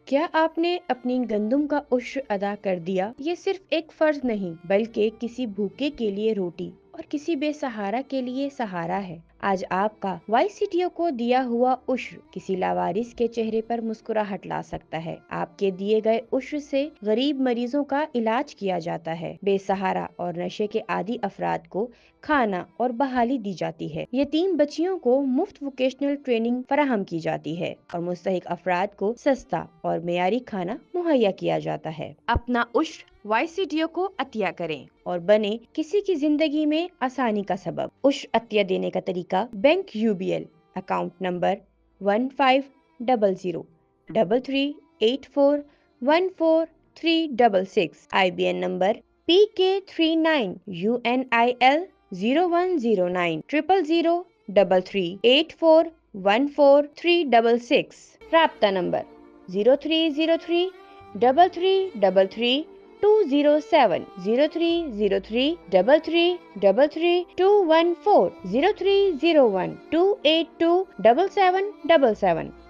کیا آپ نے اپنی گندم کا عشر ادا کر دیا؟ یہ صرف ایک فرض نہیں بلکہ کسی بھوکے کے لیے روٹی اور کسی بے سہارا کے لیے سہارا ہے۔ آج آپ کا وائی سی ٹی او کو دیا ہوا عشر کسی لاوارث کے چہرے پر مسکراہٹ لا سکتا ہے۔ آپ کے دیے گئے عشر سے غریب مریضوں کا علاج کیا جاتا ہے، بے سہارا اور نشے کے عادی افراد کو کھانا اور بحالی دی جاتی ہے، یتیم بچیوں کو مفت ووکیشنل ٹریننگ فراہم کی جاتی ہے اور مستحق افراد کو سستا اور معیاری کھانا مہیا کیا جاتا ہے۔ اپنا عشر وائی سی ٹی او کو عطیہ کریں اور بنے کسی کی زندگی میں آسانی کا سبب۔ عشر عطیہ دینے کا طریقہ: bank U B L, account number 150033841436، I B N number PK39UNIL 0109 00033841436۔ رابطہ نمبر 030333333207 0303333214 030128277777۔